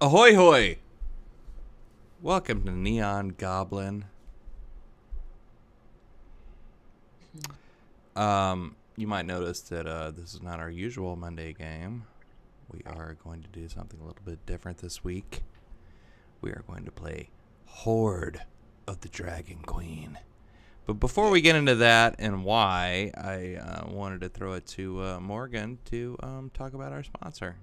Ahoy hoy! Welcome to Neon Goblin. You might notice that this is not our usual Monday game. We are going to do something a little bit different this week. We are going to play Hoard of the Dragon Queen. But before we get into that and why, I wanted to throw it to Morgan to talk about our sponsor.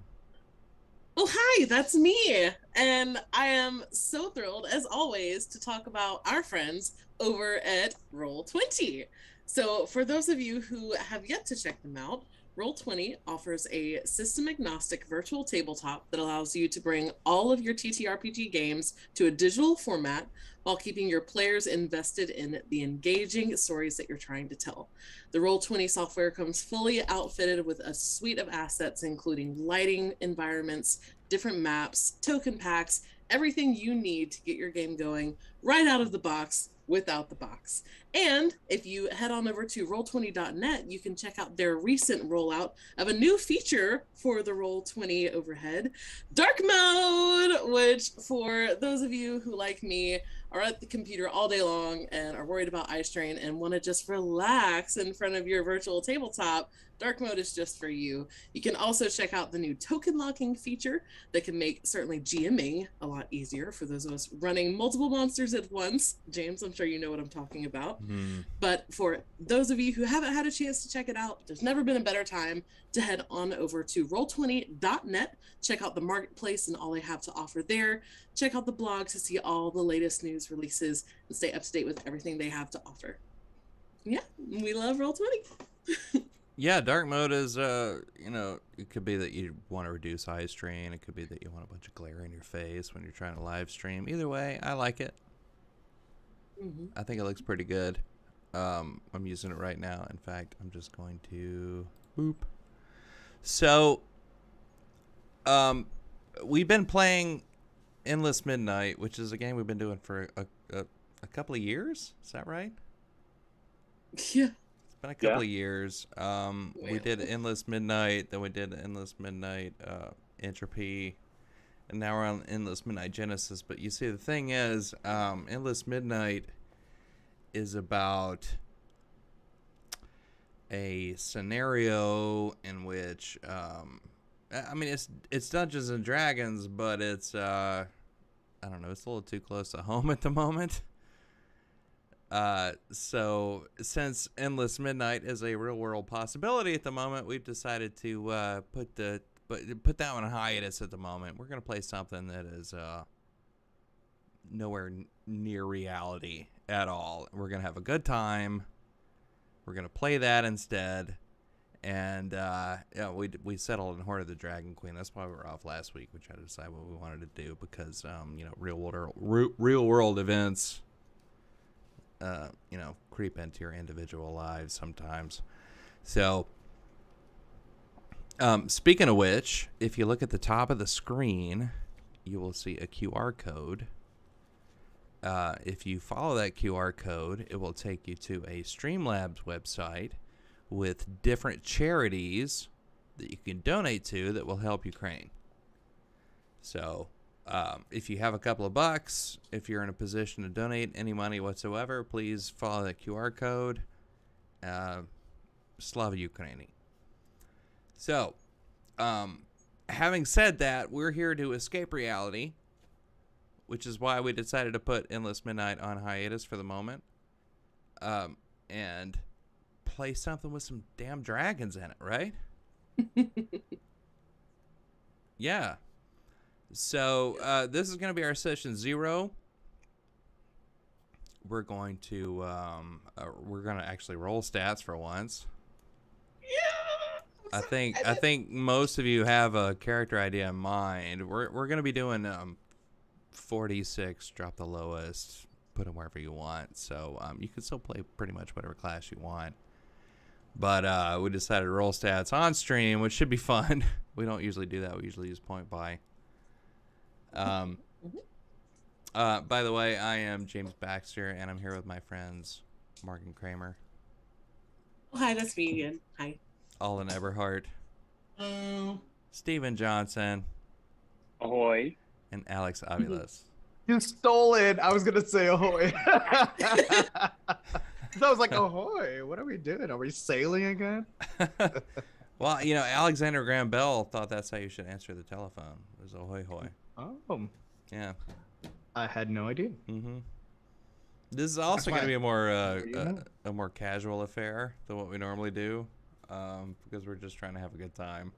Well, hi, that's me. And I am so thrilled, as always, to talk about our friends over at Roll20. So, for those of you who have yet to check them out, Roll20 offers a system agnostic virtual tabletop that allows you to bring all of your TTRPG games to a digital format while keeping your players invested in the engaging stories that you're trying to tell. The Roll20 software comes fully outfitted with a suite of assets, including lighting environments, different maps, token packs, everything you need to get your game going right out of the box without the box. And if you head on over to roll20.net, you can check out their recent rollout of a new feature for the Roll20 overhead, Dark Mode, which for those of you who, like me, are at the computer all day long and are worried about eye strain and want to just relax in front of your virtual tabletop, Dark Mode is just for you. You can also check out the new token locking feature that can make certainly GMing a lot easier for those of us running multiple monsters at once. James, I'm sure you know what I'm talking about. Hmm. But for those of you who haven't had a chance to check it out, there's never been a better time to head on over to roll20.net, check out the marketplace and all they have to offer there, check out the blog to see all the latest news releases and stay up to date with everything they have to offer. Yeah, we love Roll20. Yeah, dark mode is, it could be that you want to reduce eye strain. It could be that you want a bunch of glare in your face when you're trying to live stream. Either way, I like it. Mm-hmm. I think it looks pretty good. I'm using it right now. In fact, I'm just going to boop. So, um, we've been playing Endless Midnight, which is a game we've been doing for a couple of years. Is that right? Yeah. It's been a couple Yeah. of years. We Well, did Endless Midnight, then we did Endless Midnight Entropy, and now we're on Endless Midnight Genesis. But you see, the thing is, Endless Midnight is about a scenario in which, I mean, it's Dungeons and Dragons, but it's I don't know, it's a little too close to home at the moment. So since Endless Midnight is a real world possibility at the moment, we've decided to put that one on hiatus at the moment. We're gonna play something that is nowhere near reality at all. We're gonna have a good time. We're gonna play that instead. And yeah, we settled on Hoard of the Dragon Queen. That's why we were off last week. We tried to decide what we wanted to do because real world events creep into your individual lives sometimes. So, speaking of which, if you look at the top of the screen, you will see a QR code. If you follow that QR code, it will take you to a Streamlabs website with different charities that you can donate to that will help Ukraine. So, if you have a couple of bucks, if you're in a position to donate any money whatsoever, please follow that QR code. Slava Ukraini. So, having said that, we're here to escape reality, which is why we decided to put Endless Midnight on hiatus for the moment, and play something with some damn dragons in it, right? Yeah. So this is going to be our session 0. We're going to actually roll stats for once. yeah. I'm I so think I excited. think most of you have a character idea in mind. We're going to be doing 46, drop the lowest, put them wherever you want. So you can still play pretty much whatever class you want. But we decided to roll stats on stream, which should be fun. We don't usually do that. We usually use point buy. Um, Mhm. by the way, I am James Baxter, and I'm here with my friends Morgan Kramer, Oh, hi, that's me again. Hi. Alden Eberhart, Oh. Steven Johnson, Ahoy. and Alex Aviles. You stole it. I was gonna say ahoy. So I was like, ahoy, what are we doing? Are we sailing again? Well, you know, Alexander Graham Bell thought that's how you should answer the telephone. It was ahoy hoy. Oh, Yeah. I had no idea. Mm-hmm. This is also going to be a more know. a more casual affair than what we normally do, because we're just trying to have a good time.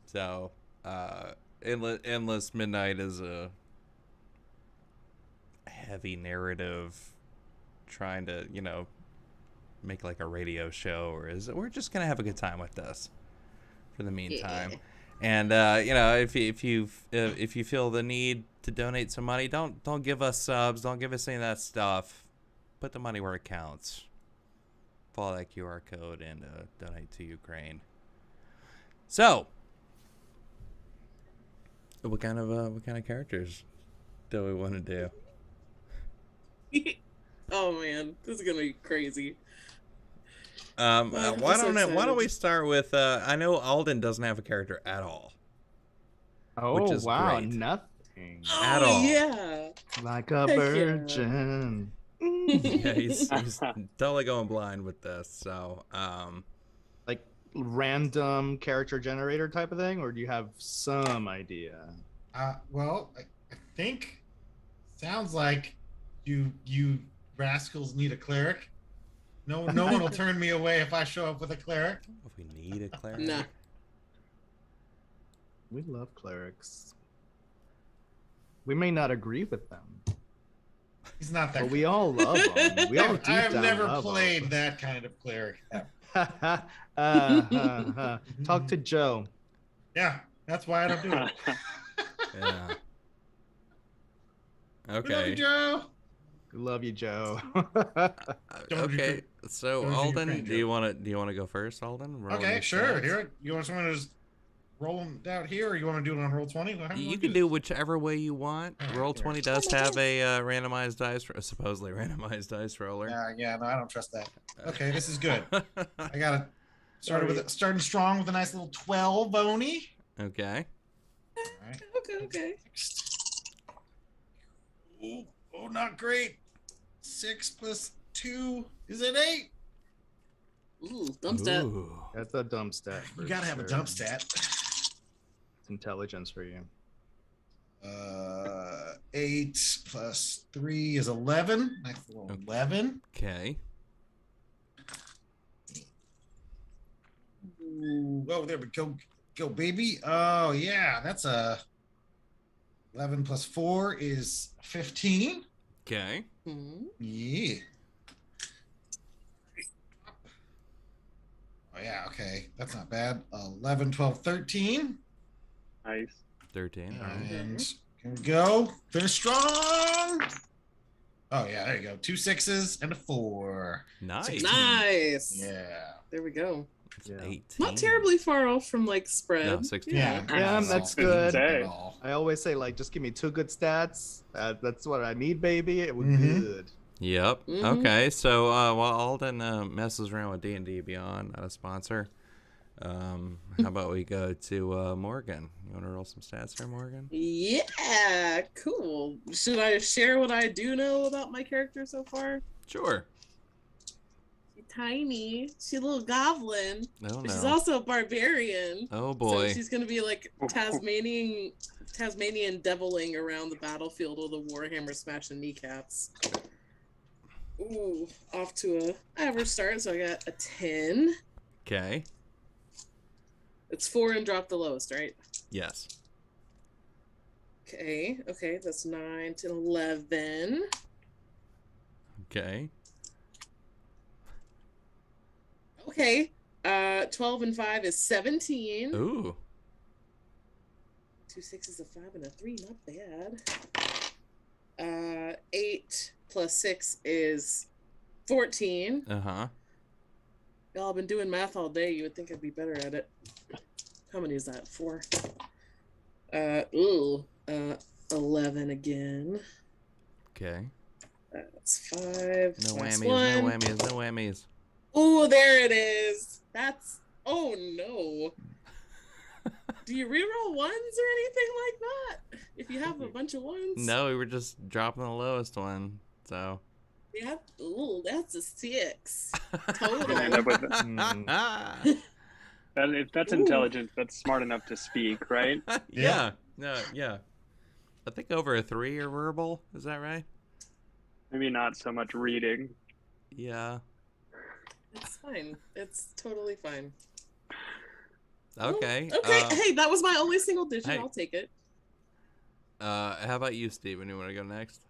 So, Endless Midnight is a heavy narrative, trying to, you know, make like a radio show, or we're just gonna have a good time with this for the meantime. Yeah. And you know, if you feel the need to donate some money, don't give us subs, don't give us any of that stuff. Put the money where it counts. Follow that QR code and donate to Ukraine. So, what kind of characters do we want to do? Oh man, this is gonna be crazy. Why so don't we excited. start with I know Alden doesn't have a character at all. Oh, Which is wow, great. nothing. At Oh all. yeah. Like a Heck yeah. virgin. Yeah, he's totally going blind with this. So, Like random character generator type of thing, or do you have some idea? Well, I think sounds like you rascals need a cleric. No one will turn me away if I show up with a cleric. if we need a cleric. Nah. We love clerics. We may not agree with them, He's not that. but we all love them. We all deep I've down never love played that kind of cleric. them. Talk to Joe. Yeah, that's why I don't do it. Yeah. We love you, Okay. Joe. We love you, Joe. Okay. So don't do Alden, Ukraine, do you want to go first, Alden? Roll Okay, your sure. stats? Here, you want someone to just roll them down here, or you want to do it on roll 20? You can do whichever way you want. Alright, Roll here. 20 does have a randomized dice, supposedly randomized dice roller. Yeah, no, I don't trust that. Okay, this is good. I got it. Starting strong with a nice little 12 bony. Okay. All right. Okay. Oh, not great. 6 plus 2 is an 8. Ooh, dump stat. Ooh. That's a dump stat. You for gotta have a sure. jump stat. It's intelligence for you. 8 plus 3 is 11. Nice little 11. Okay. Ooh, oh, there we go, baby. Oh yeah, that's a 11 plus 4 is 15. Okay. Hmm. Yeah. Oh yeah, okay. That's not bad. 11, 12, 13. Nice. 13. All right. And here we go. Finish strong. Oh yeah, there you go. 2 6s and a 4. Nice. Nice. Yeah. There we go. It's Yeah. 18. Not terribly far off from like spread. No, 16. Yeah. Yeah, not that's at all. good. Say. At all. I always say, like, just give me 2 good stats. That's what I need, baby. It would be Mhm. good. Yep. Mhm. Okay. So while Alden messes around with D&D Beyond, not a sponsor, how about we go to Morgan? You want to roll some stats here, Morgan? Yeah, cool. Should I share what I do know about my character so far? Sure. She's tiny. She's a little goblin. No, But she's no. also a barbarian. Oh So boy. she's gonna be like Tasmanian deviling around the battlefield with a warhammer smashing kneecaps. Ooh, off to a average start. So I got a 10. Okay. It's 4 and drop the lowest, right? Yes. Okay, that's 9 to 11. Okay. Okay, 12 and 5 is 17. Ooh. 2 6s, a 5, and a 3, not bad. 8 plus 6 is 14. Uh-huh. Y'all have been doing math all day. You would think I'd be better at it. How many is that? 4. 11 again. Okay. That's 5. No plus whammies, 1. no whammies, no whammies. Oh, there it is. That's. Oh no. Do you reroll ones or anything like that? If you have a bunch of ones? No, we were just dropping the lowest one. So. Yeah. Ooh, that's a 6. You're gonna end up Total. with if that's Ooh. intelligence, that's smart enough to speak, right? Yeah. No. Yeah. I think over a 3 are verbal. Is that right? Maybe not so much reading. Yeah. It's fine. It's totally fine. Okay. Okay. Hey, that was my only single digit. hey. I'll take it. How about you, Steven? You want to go next?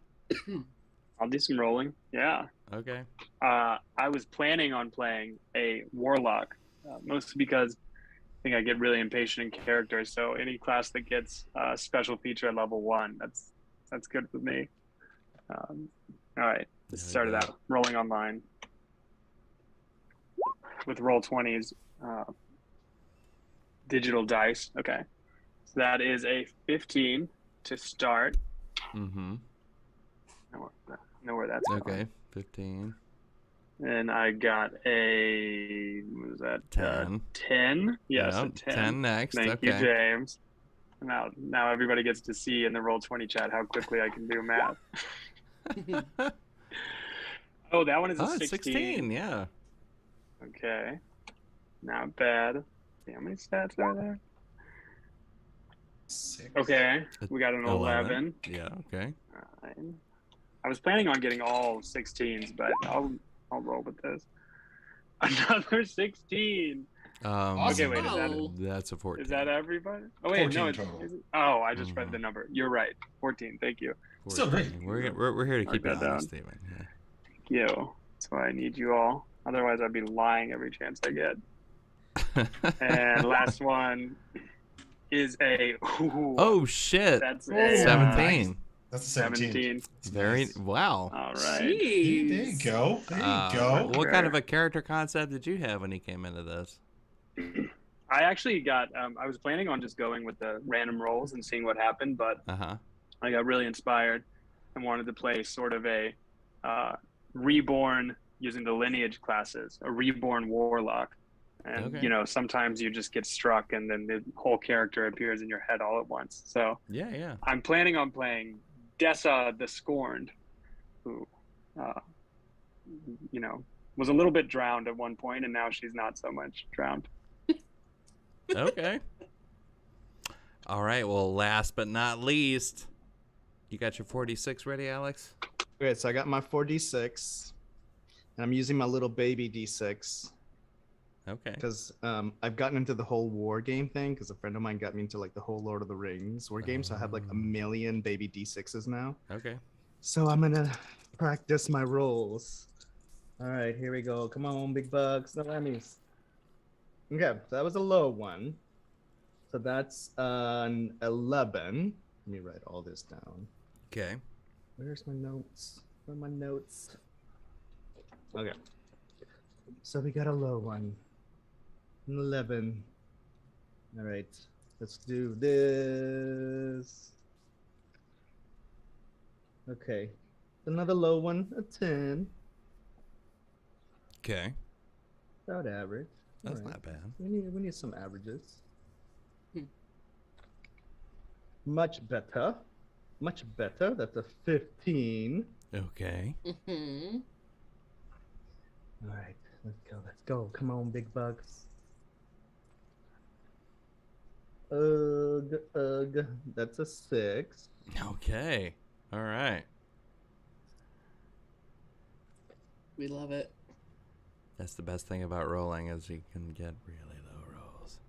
I'll do some rolling. Yeah. Okay. I was planning on playing a warlock, mostly because I think I get really impatient in characters. So any class that gets a special feature at level 1, that's good with me. All right, let's start it out. Rolling online with Roll20's digital dice. Okay, so that is a 15 to start. Mm-hmm. Know where that's Okay. going. 15. And I got a, what was that? 10. 10? Yes, Yep, a 10. 10 next. Thank okay. you, James. Now everybody gets to see in the Roll20 chat how quickly I can do math. Oh, that one is a 16. 16. Yeah. Okay. Not bad. See how many stats are there? 6. Okay. We got an 11. Yeah. Okay. 9. I was planning on getting all 16s, but I'll roll with this. Another 16. Awesome. Okay, wait, Oh. That's a 14. is that everybody? Oh wait, 14 no, total. oh, I just read the number. You're right. 14. Thank you. 14. Still great. We're here to Mark keep it that honest, down. Steven. Yeah. Thank you. That's why I need you all. Otherwise, I'd be lying every chance I get. And last one is a. Ooh, Oh shit! that's Oh, a 17. That's a 17. 17. That's Very nice. wow. All right. Jeez. There you go. There you go. What kind of a character concept did you have when you came into this? I actually got. I was planning on just going with the random rolls and seeing what happened, but I got really inspired and wanted to play sort of a reborn using the lineage classes, a reborn warlock. And you know, sometimes you just get struck, and then the whole character appears in your head all at once. So Yeah. I'm planning on playing Dessa the Scorned, who, you know, was a little bit drowned at one point, and now she's not so much drowned. Okay. All right. Well, last but not least, you got your 46 ready, Alex? Okay, so I got my 4d6, and I'm using my little baby d6 Okay. because I've gotten into the whole war game thing because a friend of mine got me into like the whole Lord of the Rings war game, so I have like a million baby d6s now. Okay. So I'm gonna practice my rolls. All right, here we go. Come on, big bucks, no whammies. Okay, so that was a low one. So that's an 11. Let me write all this down. Okay. Where's my notes? Where are my notes? Okay. So we got a low one. An 11. All right. Let's do this. Okay. Another low one. A 10. Okay. About average. That's All right. not bad. We need some averages. Much better. Much better. That's a 15. Okay. Mm-hmm. All right, let's go. Let's go. Come on, big bucks. Ugh. That's a 6. Okay. All right. We love it. That's the best thing about rolling is you can get really low rolls.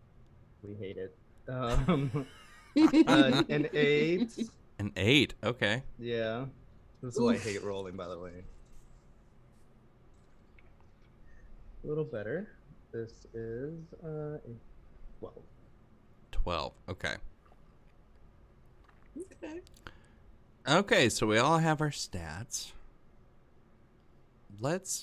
We hate it. An 8. An 8. Okay. Yeah. This is why I hate rolling, by the way. A little better. This is a 12. 12. Okay. Okay. Okay, so we all have our stats. Let's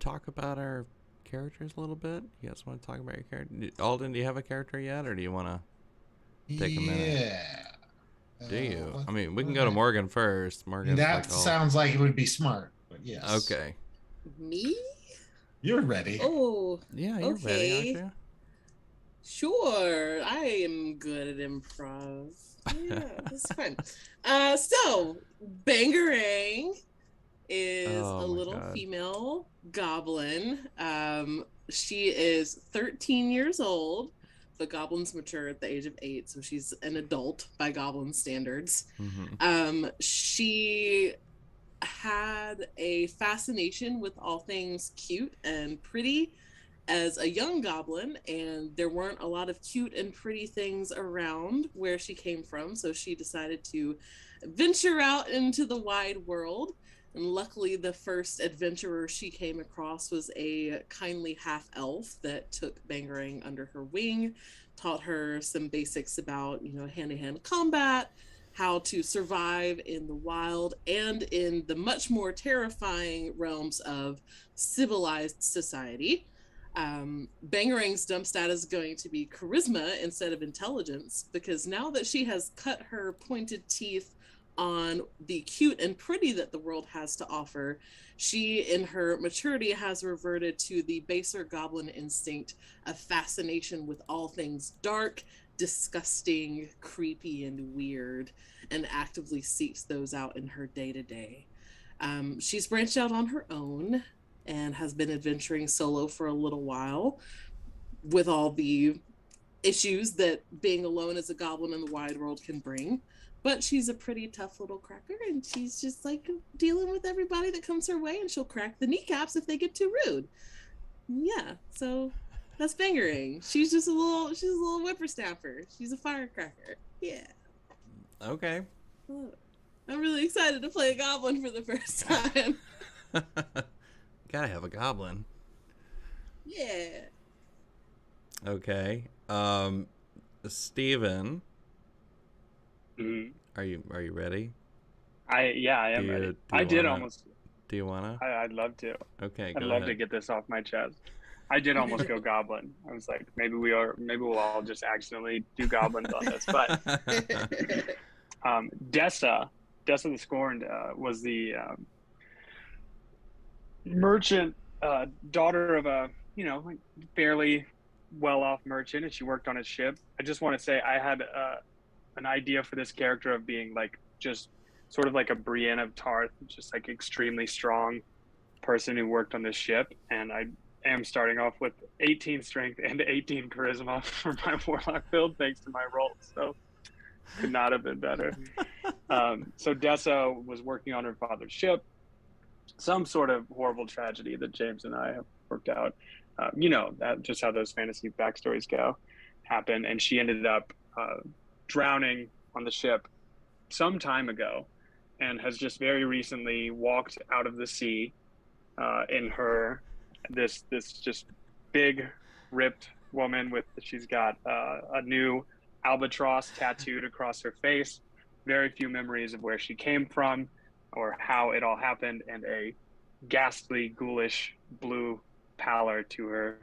talk about our characters a little bit. You guys want to talk about your character? Alden, do you have a character yet, or do you want to take a minute? Yeah. Do you? I mean, we can go to Morgan first. Morgan's That like, sounds like it would be smart, but yes. Okay. Me? You're ready. Oh, Yeah, you're ready, Okay. aren't you? Sure, I am good at improv. Yeah, that's fine. So Bangarang is a Oh my little god. female goblin. She is 13 years old, but goblins mature at the age of 8, so she's an adult by goblin standards. She had a fascination with all things cute and pretty as a young goblin, and there weren't a lot of cute and pretty things around where she came from, so she decided to venture out into the wide world. And luckily, the first adventurer she came across was a kindly half elf that took Bangarang under her wing, taught her some basics about, hand to hand combat, how to survive in the wild, and in the much more terrifying realms of civilized society. Bangarang's dump stat is going to be charisma instead of intelligence, because now that she has cut her pointed teeth on the cute and pretty that the world has to offer, she, in her maturity, has reverted to the baser goblin instinct of fascination with all things dark, disgusting, creepy, and weird, and actively seeks those out in her day to day. She's branched out on her own and has been adventuring solo for a little while, with all the issues that being alone as a goblin in the wide world can bring. But she's a pretty tough little cracker, and she's just like dealing with everybody that comes her way, and she'll crack the kneecaps if they get too rude. Yeah, so that's Bangarang. She's a little whippersnapper. She's a firecracker. Yeah. Okay. I'm really excited to play a goblin for the first time. Gotta have a goblin. Yeah. Okay. Steven, are you ready? I am ready. I did almost. Do you wanna? I'd love to. Okay, I'd love to get this off my chest. I did almost go goblin. I was like, maybe we'll all just accidentally do goblins on this. But Dessa the Scorned was the merchant daughter of a fairly well-off merchant, and she worked on his ship. I just want to say I had an idea for this character of being like just sort of like a Brienne of Tarth, just like extremely strong person who worked on this ship. And I am starting off with 18 strength and 18 charisma for my warlock build, thanks to my rolls. So could not have been better. So Dessa was working on her father's ship. Some sort of horrible tragedy that James and I have worked out. That just how those fantasy backstories go, happen. And she ended up drowning on the ship some time ago, and has just very recently walked out of the sea in her this just big ripped woman she's got a new albatross tattooed across her face, very few memories of where she came from or how it all happened, and a ghastly ghoulish blue pallor to her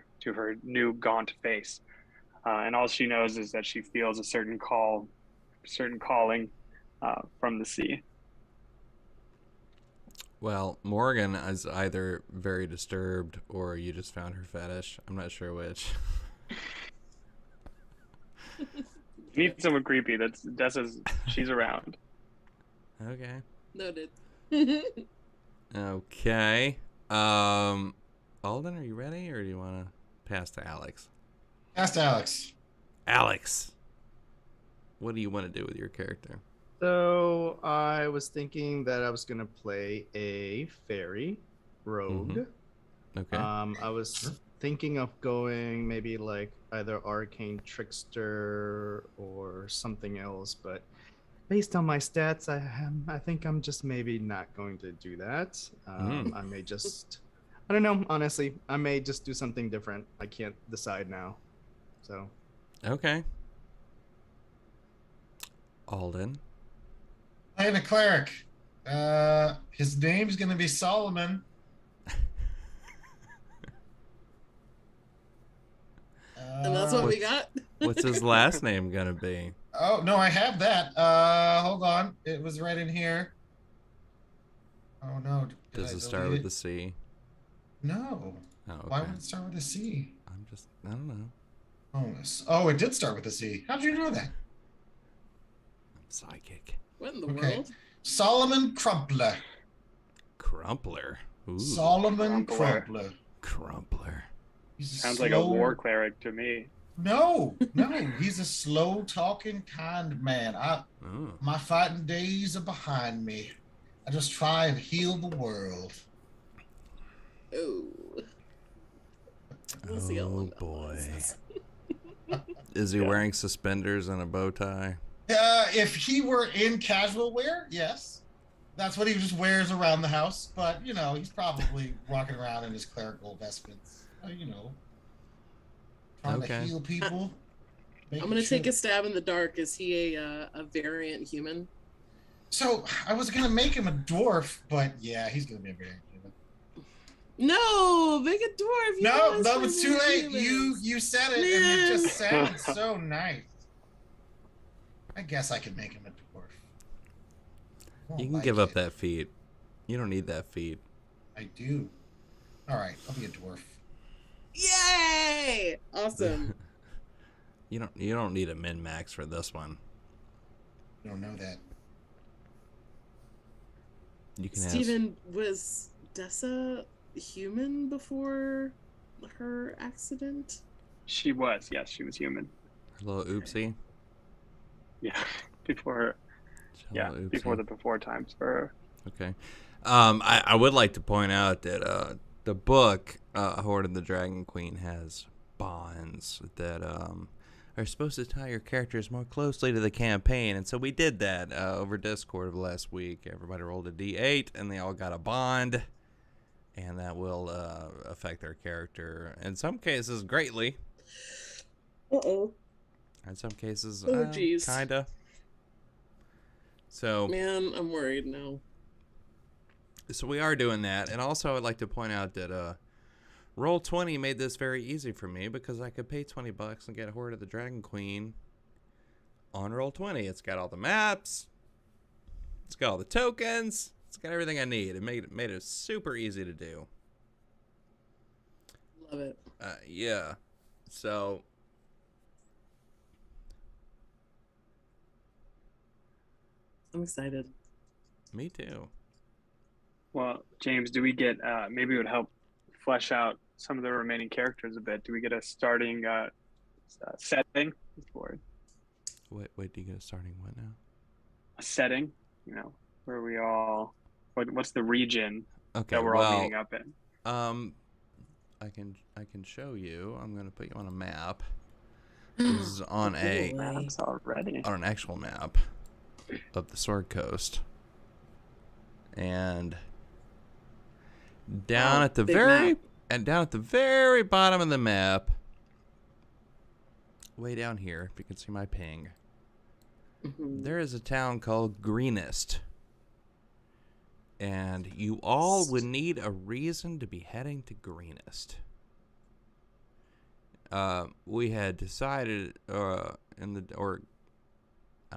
new gaunt face, and all she knows is that she feels a certain calling from the sea. Well, Morgan is either very disturbed or you just found her fetish. I'm not sure which. Need someone creepy. She's around. Okay. Noted. Okay. Alden, are you ready, or do you want to pass to Alex? Pass to Alex. Alex, what do you want to do with your character? So I was thinking that I was gonna play a fairy rogue. Okay. I was thinking of going maybe like either arcane trickster or something else, but based on my stats, I think I'm just maybe not going to do that. I may just, I don't know, honestly, I may just do something different. I can't decide now. So. Okay. Alden. Playing a cleric. His name's gonna be Solomon. And that's what we got. What's his last name gonna be? Oh no, I have that. Hold on, it was right in here. Oh no. Does it start with the C? No. Oh, okay. Why would it start with a C? I don't know. Bonus. Oh, it did start with a C. How'd you know that? I'm psychic. What in the Okay. world? Solomon Crumpler. Crumpler. Ooh. Solomon Crumpler. Crumpler. Crumpler. He's a Sounds like a war cleric to me. No, he's a slow-talking, kind man. Oh. My fighting days are behind me. I just try and heal the world. Oh. We'll see how long that boy. lasts. Is he Yeah. wearing suspenders and a bow tie? If he were in casual wear, yes. That's what he just wears around the house. But, you know, he's probably walking around in his clerical vestments. You know, trying Okay. to heal people. I'm gonna take a stab in the dark. Is he a variant human? So, I was going to make him a dwarf, but yeah, he's going to be a variant human. No, make a dwarf. You No, always no, play it's too late. humans. You said it, and it just sounded so nice. I guess I could make him a dwarf. I won't You can like give up it. that feat. You don't need that feat. I do. All right, I'll be a dwarf. Yay! Awesome. You don't need a min max for this one. You don't know that. You can have Steven, was Dessa human before her accident? She was, yes, she was human. a little oopsie. Yeah, before her. Just a Yeah, little before oopsie. times for her. Okay. I would like to point out that the book Hoard of the Dragon Queen has bonds that are supposed to tie your characters more closely to the campaign, and so we did that over Discord last week. Everybody rolled a d8, and they all got a bond, and that will affect their character in some cases greatly. Uh-oh. In some cases, Oh, geez. kinda. So. Man, I'm worried now. So we are doing that, and also I'd like to point out that Roll20 made this very easy for me because I could pay $20 and get Hoard of the Dragon Queen on Roll20. It's got all the maps, it's got all the tokens, it's got everything I need. It made it super easy to do. Love it. Yeah, so I'm excited. me too. Well, James, do we get, maybe it would help flesh out some of the remaining characters a bit. Do we get a starting setting for it? Wait, do you get a starting what now? A setting, you know, where we all, what's the region Okay, that we're all meeting up in? I can show you. I'm gonna put you on a map. This is on a Maps already. on an actual map of the Sword Coast, and down Oh, at the big very map. down at the very bottom of the map, way down here, if you can see my ping, Mhm. there is a town called Greenest, and you all would need a reason to be heading to Greenest. We had decided I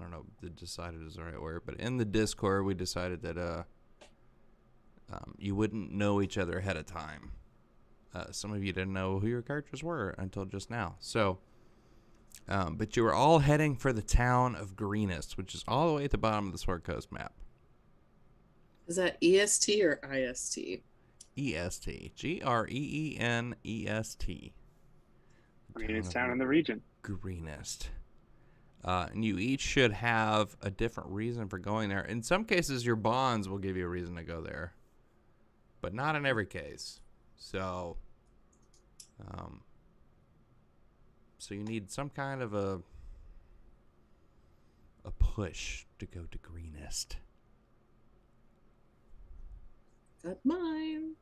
don't know if decided is the right word, but in the Discord we decided that you wouldn't know each other ahead of time. Some of you didn't know who your characters were until just now. So, but you were all heading for the town of Greenest, which is all the way at the bottom of the Sword Coast map. Is that EST or IST? EST. Greenest. I mean, it's down in the region. Greenest. And you each should have a different reason for going there. In some cases, your bonds will give you a reason to go there, but not in every case. So, so you need some kind of a push to go to Greenest. Got mine.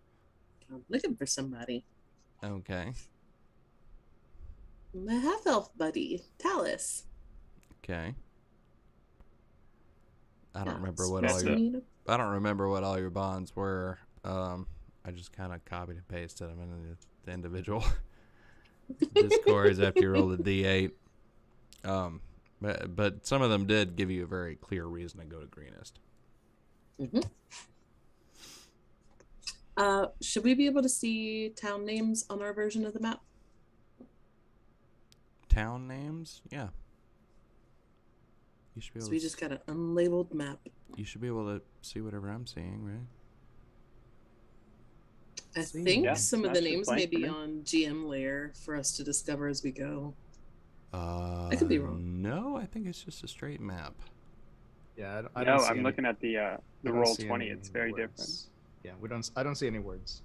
I'm looking for somebody. Okay. My half-elf buddy, Talus. Okay. I don't Yeah, remember what that's all it. your Need a- I don't remember what all your bonds were. I just kind of copied and pasted them into the individual Discords after you rolled a d8. But some of them did give you a very clear reason to go to Greenest. Mhm. Should we be able to see town names on our version of the map? town names. Yeah. You should be able So we just got an unlabeled map. You should be able to see whatever I'm seeing, right? I See. think Yeah, some of that's the just names blank may for be me. on GM layer for us to discover as we go. I could be wrong. No, I think it's just a straight map. Yeah, I don't No, see I'm any, looking at the I don't roll see 20. any It's very different. words. Yeah, I don't see any words.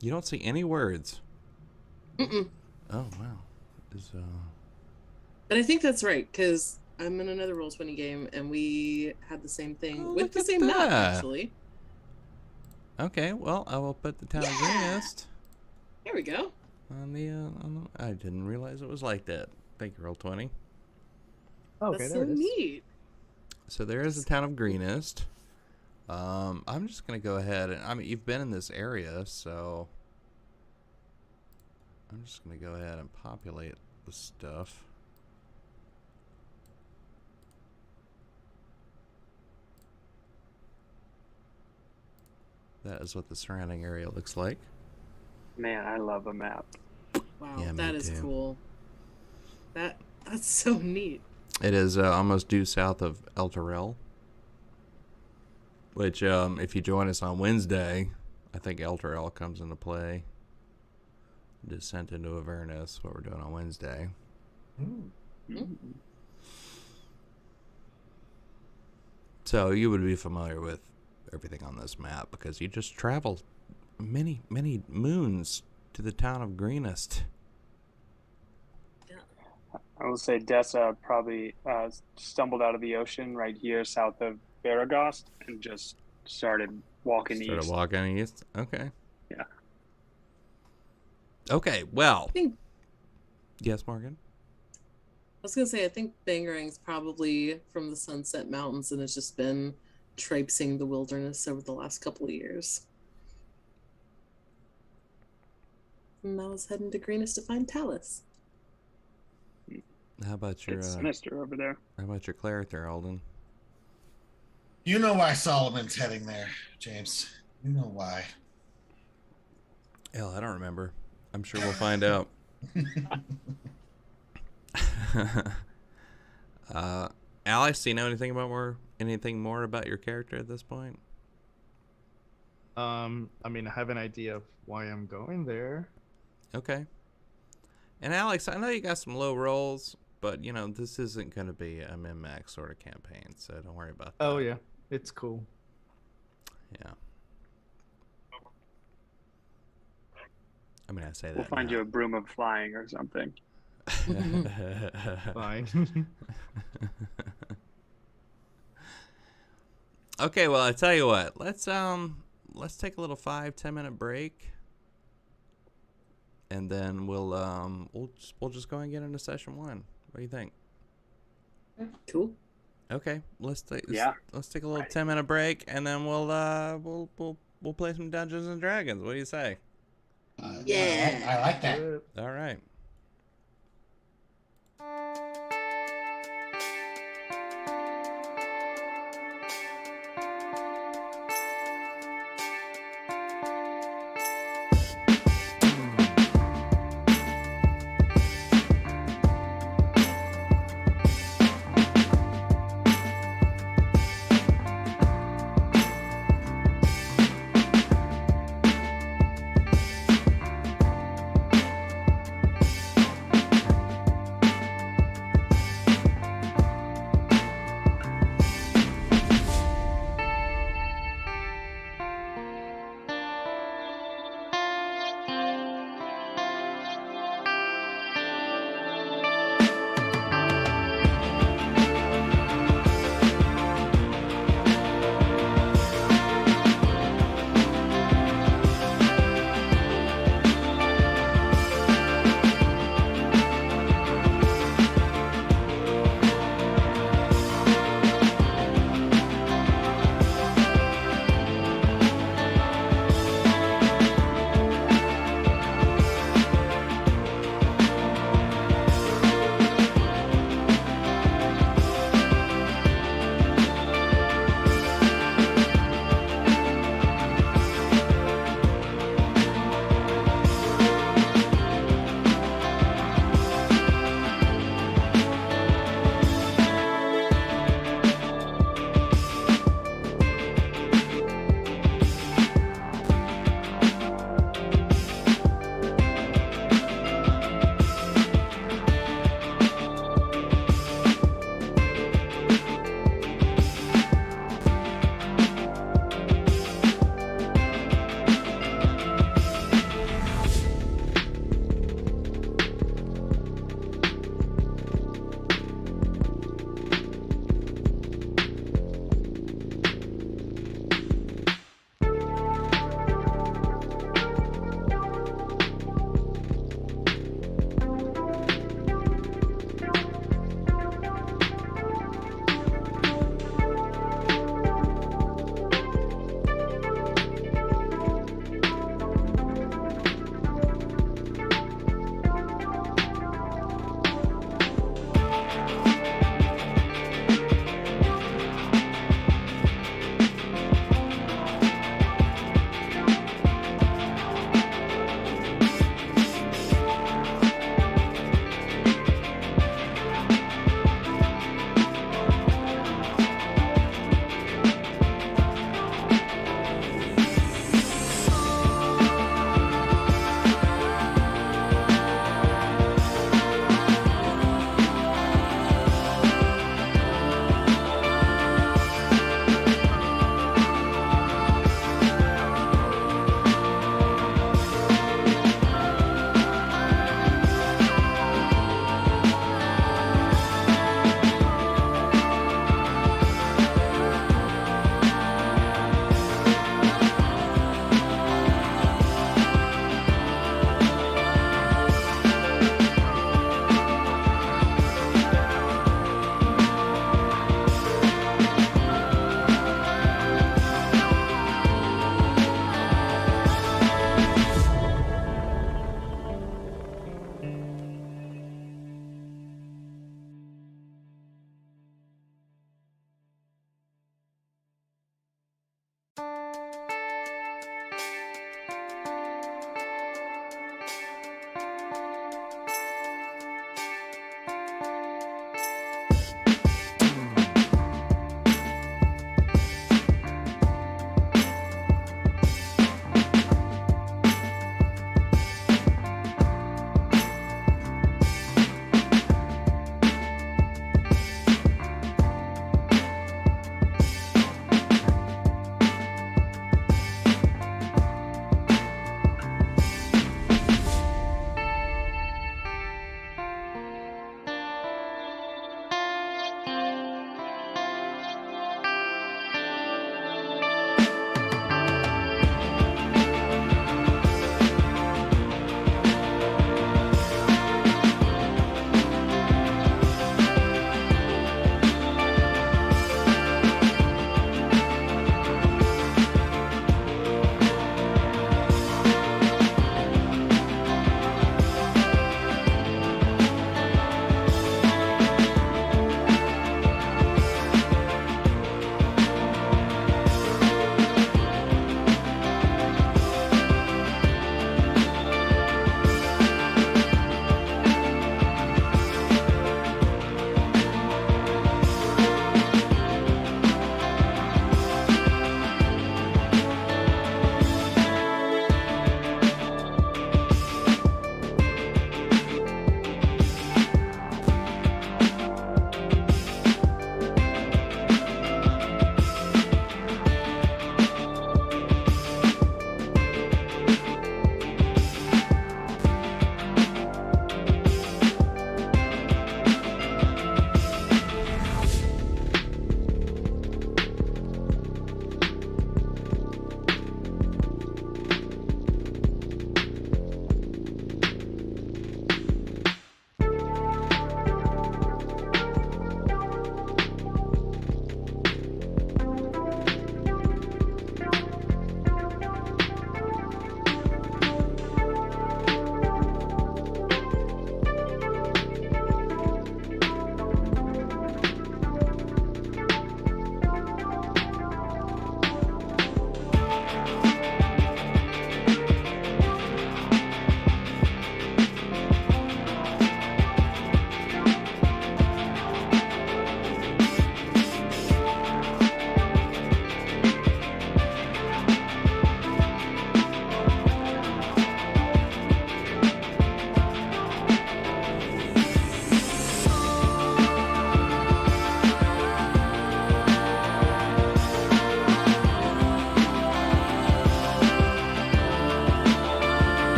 You don't see any words. Mm-mm. Oh wow. Is But I think that's right, because I'm in another Roll20 game, and we had the same thing Oh, with look the at same map, that. actually. okay. Well, I will put the town of Yeah. Greenest Here we go. on the. I didn't realize it was like that. Thank you, Roll20. Oh, okay, That's there so it is. neat. So there is the town of Greenest. I'm just gonna go ahead and you've been in this area, so I'm just gonna go ahead and populate the stuff. That is what the surrounding area looks like. Man, I love a map. Wow, Yeah, that me is too. cool. That's so neat. It is almost due south of El Terrell, which if you join us on Wednesday, I think El Terrell comes into play. Descent into Avernus, what we're doing on Wednesday. So you would be familiar with everything on this map because you just traveled many, many moons to the town of Greenest. I will say Dessa probably stumbled out of the ocean right here south of Baragost and just started walking Started east. walking east. Okay. Yeah. Okay, well. I think Yes, Morgan? I was gonna say I think Bangarang's probably from the Sunset Mountains and has just been traipsing the wilderness over the last couple of years. And I was heading to Greenest to find Talus. How about your It's sinister over there. how about your cleric there, Alden? You know why Solomon's heading there, James. You know why. Hell, I don't remember. I'm sure we'll find out. Alex, do you know anything more about your character at this point? I mean, I have an idea of why I'm going there. Okay. And Alex, I know you got some low rolls, but you know this isn't going to be a min-max sort of campaign, so don't worry about that. Oh yeah, it's cool. Yeah. I mean, I say that. We'll find you a broom of flying or something. Fine. Okay, well, I tell you what. Let's take a little 5-10 minute break, and then we'll just go and get into session 1. What do you think? Cool. Okay, let's take Yeah. let's take a little 10-minute break, and then we'll play some Dungeons and Dragons. What do you say? Yeah. I like that. All right.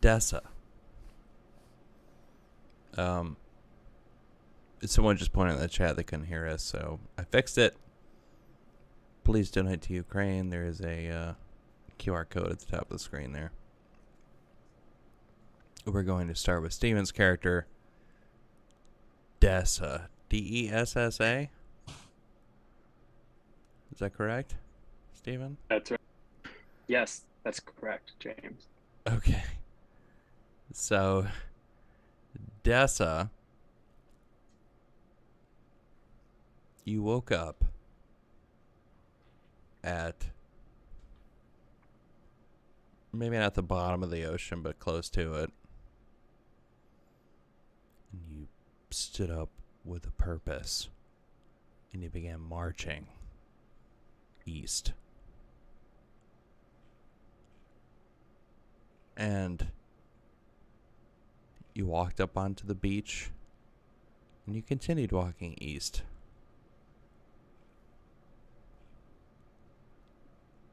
Dessa. Someone just pointed in the chat they couldn't hear us, so I fixed it. Please donate to Ukraine. There is a QR code at the top of the screen there. We're going to start with Steven's character, Dessa. Dessa. Is that correct, Steven? That's right. Yes, that's correct, James. Okay. So, Dessa, you woke up at maybe not the bottom of the ocean, but close to it. And you stood up with a purpose, and you began marching east. And you walked up onto the beach, and you continued walking east.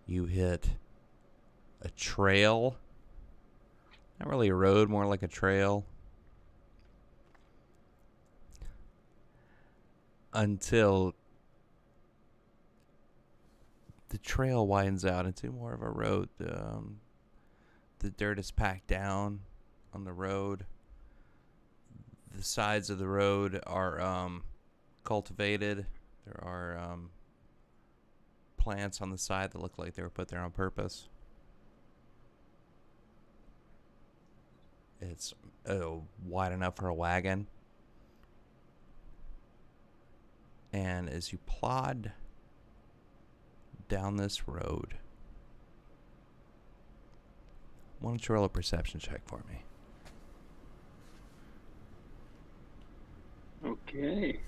You hit a trail, not really a road, more like a trail, until the trail widens out into more of a road. The dirt is packed down on the road. The sides of the road are cultivated. There are plants on the side that look like they were put there on purpose. It's wide enough for a wagon. And as you plod down this road, why don't you roll a perception check for me? Okay.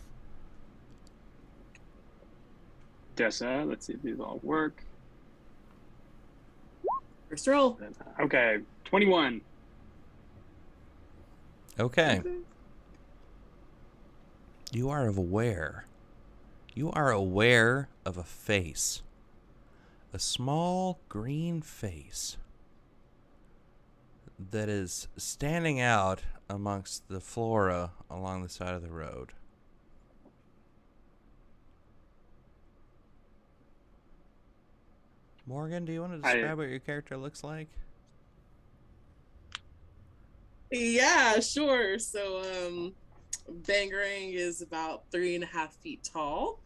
Dessa, let's see if these all work. First roll. Okay, 21. Okay. You are aware. You are aware of a face. A small green face that is standing out amongst the flora along the side of the road. Morgan, do you want to describe what your character looks like? Yeah, sure. So, Bangarang is about 3.5 feet tall,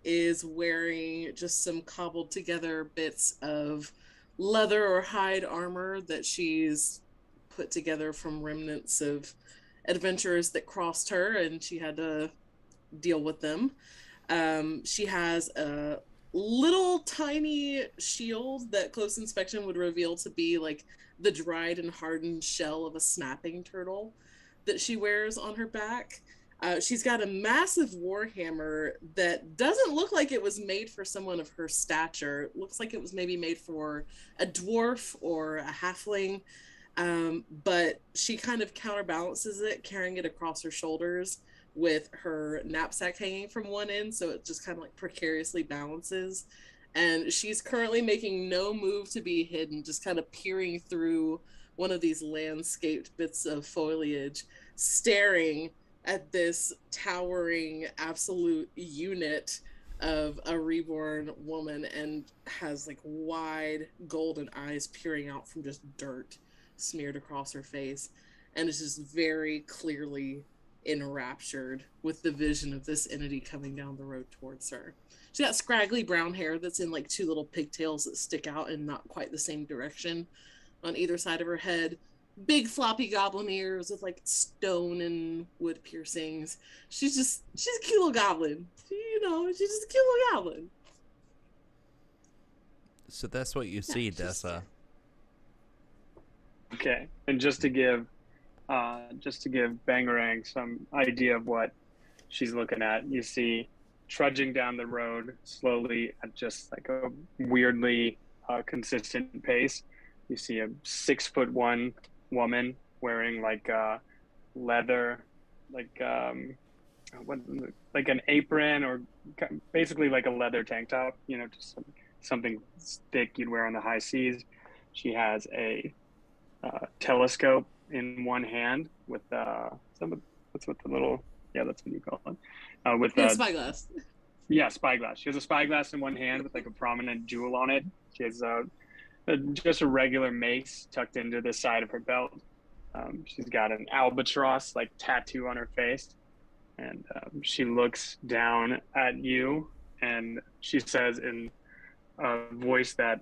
is wearing just some cobbled together bits of leather or hide armor that she's put together from remnants of adventurers that crossed her, and she had to deal with them. She has a little tiny shield that close inspection would reveal to be like the dried and hardened shell of a snapping turtle that she wears on her back. She's got a massive warhammer that doesn't look like it was made for someone of her stature. It looks like it was maybe made for a dwarf or a halfling. But she kind of counterbalances it, carrying it across her shoulders with her knapsack hanging from one end, so it just kind of like precariously balances. And she's currently making no move to be hidden, just kind of peering through one of these landscaped bits of foliage, staring at this towering absolute unit of a reborn woman, and has like wide golden eyes peering out from just dirt smeared across her face, and is just very clearly enraptured with the vision of this entity coming down the road towards her. She's got scraggly brown hair that's in like two little pigtails that stick out in not quite the same direction on either side of her head. Big floppy goblin ears with like stone and wood piercings. She's a cute little goblin. She's just a cute little goblin. So that's what you see, Dessa. Okay, and just to give Bangarang some idea of what she's looking at, you see trudging down the road slowly at just like a weirdly consistent pace. You see a 6'1" woman wearing like leather, like an apron, or basically like a leather tank top. Just something thick you'd wear on the high seas. She has a telescope in one hand with what's with the little, yeah, that's what you call it, with Yeah, spyglass. yeah, spyglass. She has a spyglass in one hand with like a prominent jewel on it. She has just a regular mace tucked into the side of her belt. She's got an albatross like tattoo on her face, and she looks down at you, and she says in a voice that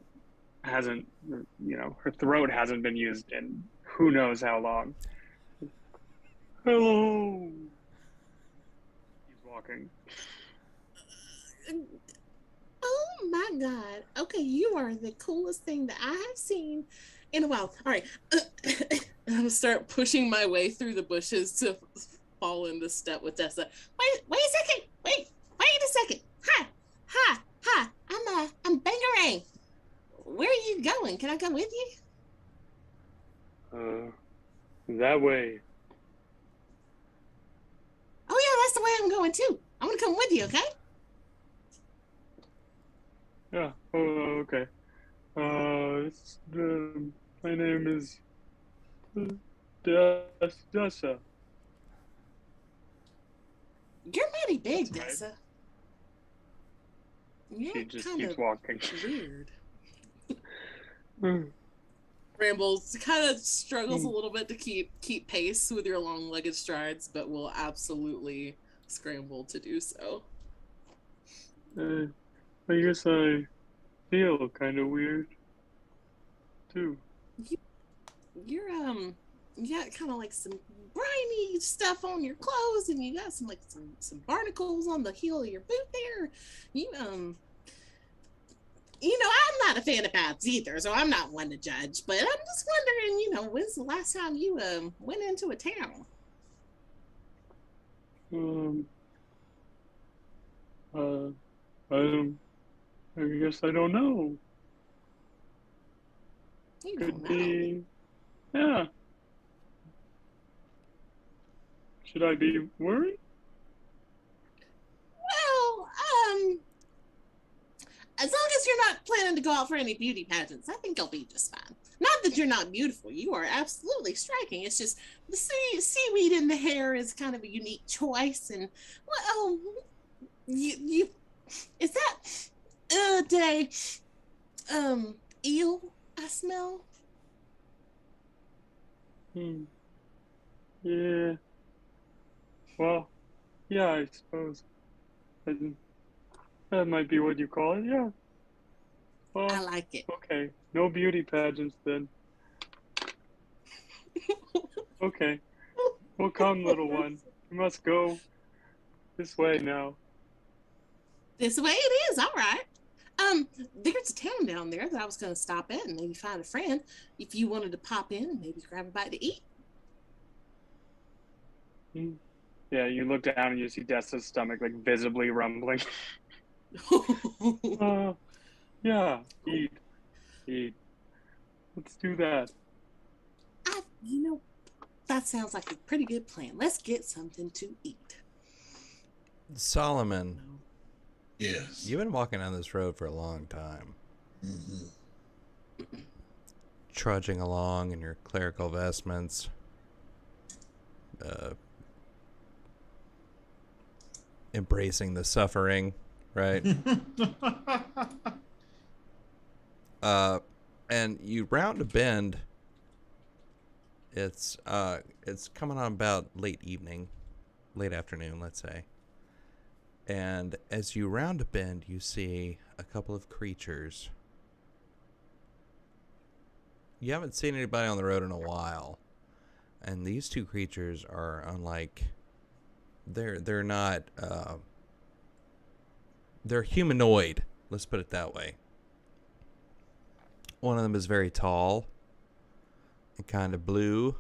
hasn't, her throat hasn't been used in who knows how long. Hello. He's walking. Oh my God. Okay, you are the coolest thing that I have seen in a while. All right. I'm going to start pushing my way through the bushes to fall into step with Tessa. Wait a second. Wait a second. Hi. I'm Bangarang. Where are you going? Can I come with you? That way. Oh yeah, that's the way I'm going too. I'm gonna come with you, okay? Yeah. Oh, okay. My name is Dessa. You're mighty big, That's Dessa. You're She just kind keeps of walking. weird. Brambles kind of struggles a little bit to keep pace with your long-legged strides, but will absolutely scramble to do so. I guess I feel kind of weird too. You're you got kind of like some briny stuff on your clothes, and you got some barnacles on the heel of your boot there. I'm not a fan of baths either, so I'm not one to judge. But I'm just wondering, when's the last time you went into a town? I guess I don't know. You Could don't know. be, yeah. Should I be worried? Well, as long as you're not planning to go out for any beauty pageants, I think you'll be just fine. Not that you're not beautiful. You are absolutely striking. It's just the seaweed in the hair is kind of a unique choice. And, well, is that, did eel I smell? Yeah. Well, yeah, I suppose. That might be what you call it, yeah. Well, I like it. okay. No beauty pageants then. Okay. Well, come, little one. You must go this way now. This way it is, all right. There's a town down there that I was going to stop at and maybe find a friend if you wanted to pop in and maybe grab a bite to eat. Yeah, you look down and you see Dessa's stomach like visibly rumbling. Yeah, eat. Let's do that. That sounds like a pretty good plan. Let's get something to eat. Solomon. Yes. You've been walking down this road for a long time. Trudging along in your clerical vestments. Embracing the suffering, right? And you round a bend. It's coming on about late afternoon, let's say. And as you round a bend, you see a couple of creatures. You haven't seen anybody on the road in a while. And these two creatures are unlike... They're not... they're humanoid. Let's put it that way. One of them is very tall and kind of blue.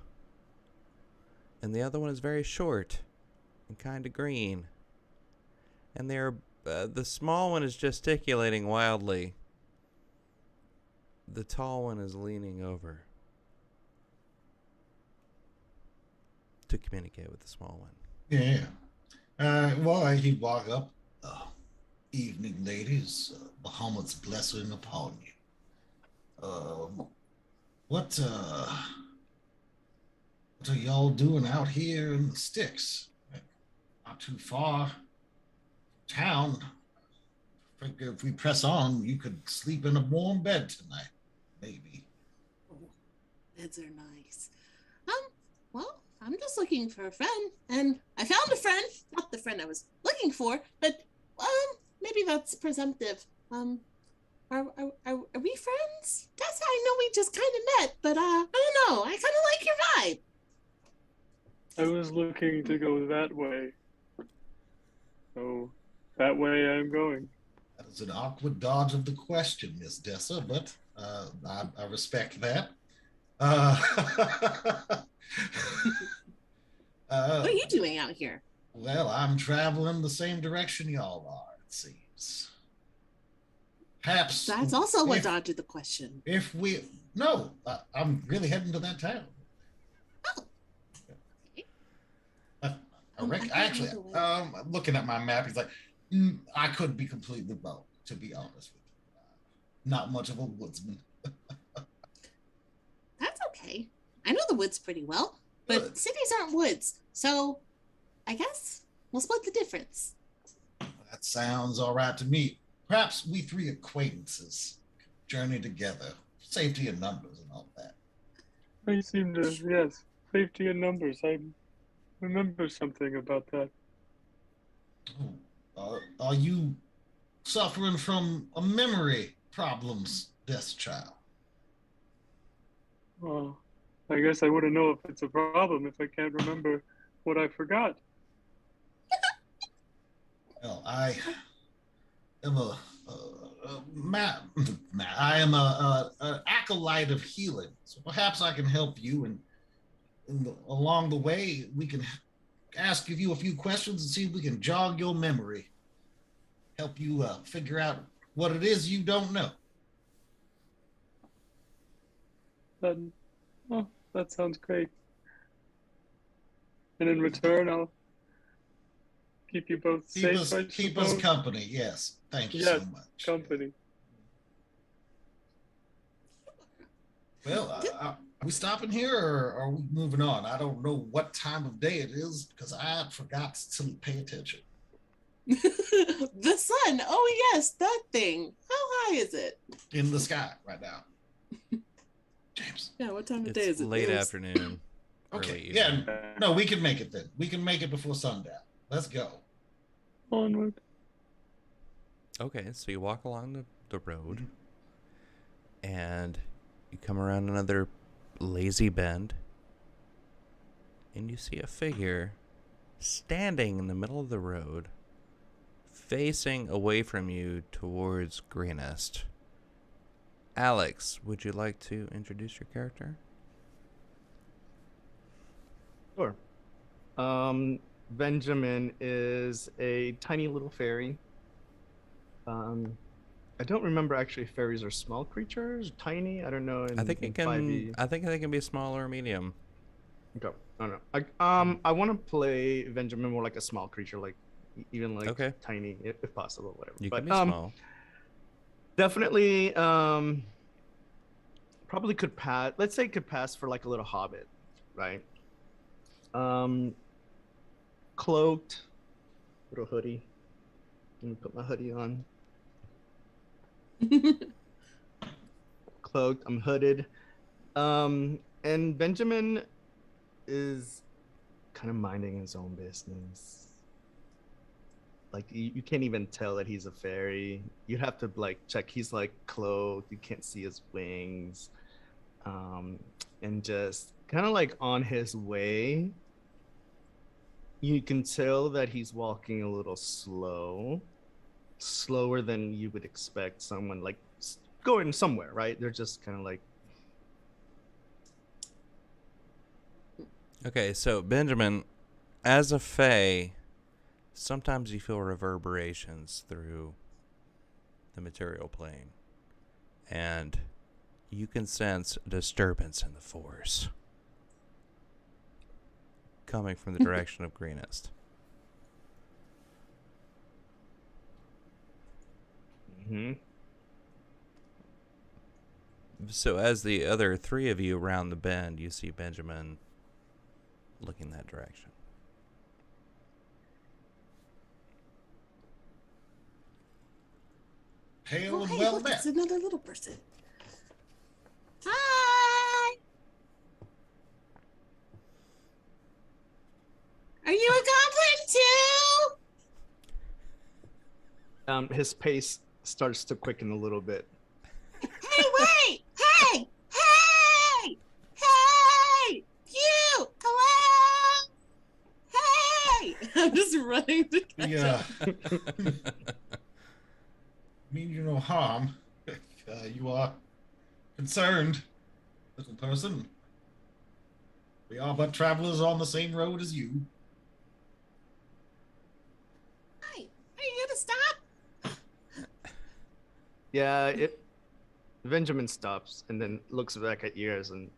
And the other one is very short and kind of green. And they're the small one is gesticulating wildly. The tall one is leaning over to communicate with the small one. Yeah. Well, I he'd walk up. Evening, ladies. Bahamut's blessing upon you. What What are y'all doing out here in the sticks? Not too far. Town. Figure if we press on, you could sleep in a warm bed tonight. Maybe. Oh, beds are nice. Well, I'm just looking for a friend, and I found a friend. Not the friend I was looking for, but maybe that's presumptive. Are we friends? That's how I know we just kind of met, but I don't know. I kind of like your vibe. I was looking to go that way. So that way I'm going. That is an awkward dodge of the question, Miss Dessa, but I respect that. What are you doing out here? Well, I'm traveling the same direction y'all are, it seems. Perhaps That's also a dodge of the question. If we no, I'm really heading to that town. Oh. Okay. Actually, looking at my map, he's like, I could be completely wrong, to be honest with you. Not much of a woodsman. That's okay. I know the woods pretty well, but Good. cities aren't woods, so I guess we'll split the difference. That sounds all right to me. Perhaps we three acquaintances journey together. Safety in numbers and all that. I seem to, yes, safety in numbers. I remember something about that. Are you suffering from a memory problems, Death Child? Well, I guess I wouldn't know if it's a problem if I can't remember what I forgot. Well, I am I am a acolyte of healing, so perhaps I can help you. And along the way, we can ask you a few questions and see if we can jog your memory, help you figure out what it is you don't know. That sounds great. And in return, I'll keep you both safe. Keep us company. Yes, thank you yes, so much. Company. Well, are we stopping here or are we moving on? I don't know what time of day it is because I forgot to pay attention. The sun. Oh yes, that thing. How high is it? In the sky right now. James. Yeah, what time of It's day is it? late afternoon. Okay. early Yeah. evening. No, we can make it then. We can make it before sundown. Let's go. Onward. Okay, so you walk along the road, and you come around another lazy bend, and you see a figure standing in the middle of the road, facing away from you towards Greenest. Alex, would you like to introduce your character? Sure. Benjamin is a tiny little fairy. I don't remember actually if fairies are small creatures, tiny. I don't know. I think it can. 5e. I think they can be small or medium. Okay. I don't know. I want to play Benjamin more like a small creature, like even like Okay. tiny, if possible, whatever. You But can be small. definitely, probably could pass. Let's say could pass for like a little hobbit, right? Cloaked, little hoodie. Let me put my hoodie on. Cloaked, I'm hooded. And Benjamin is kind of minding his own business. Like you can't even tell that he's a fairy. You have to like check. He's like cloaked. You can't see his wings. And just kind of like on his way. You can tell that he's walking a little slower than you would expect someone like going somewhere, right? They're just kind of like. Okay, so Benjamin, as a fae, sometimes you feel reverberations through the material plane, and you can sense disturbance in the force coming from the direction of Greenest. Mm-hmm. So as the other three of you round the bend, you see Benjamin looking that direction. Hail Oh, and hey, well look, met. it's another little person. Hi! Are you a goblin too? His pace starts to quicken a little bit. Hey, wait! Hey! Hey! Hey! You! Hello! Hey! I'm just running to catch Yeah. up. Mean you no harm. You are concerned, little person. We are but travelers on the same road as you. Hi! Are you gonna stop? Yeah, Benjamin stops and then looks back at yours and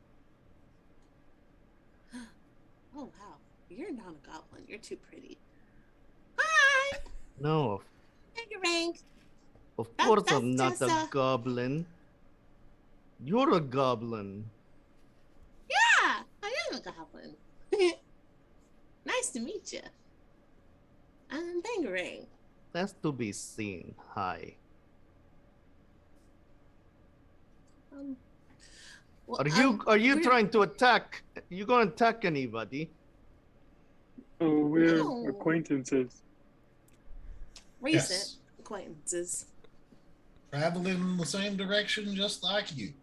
Oh, wow. You're not a goblin. You're too pretty. Hi! no, Ring. of That- course that's I'm not just a goblin. You're a goblin. Yeah, I am a goblin. Nice to meet you. I'm Bangarang. That's to be seen. Hi. Well, Are you we're- trying to attack? You gonna attack anybody? Oh, we're No. acquaintances. recent Yes. acquaintances? Traveling in the same direction just like you.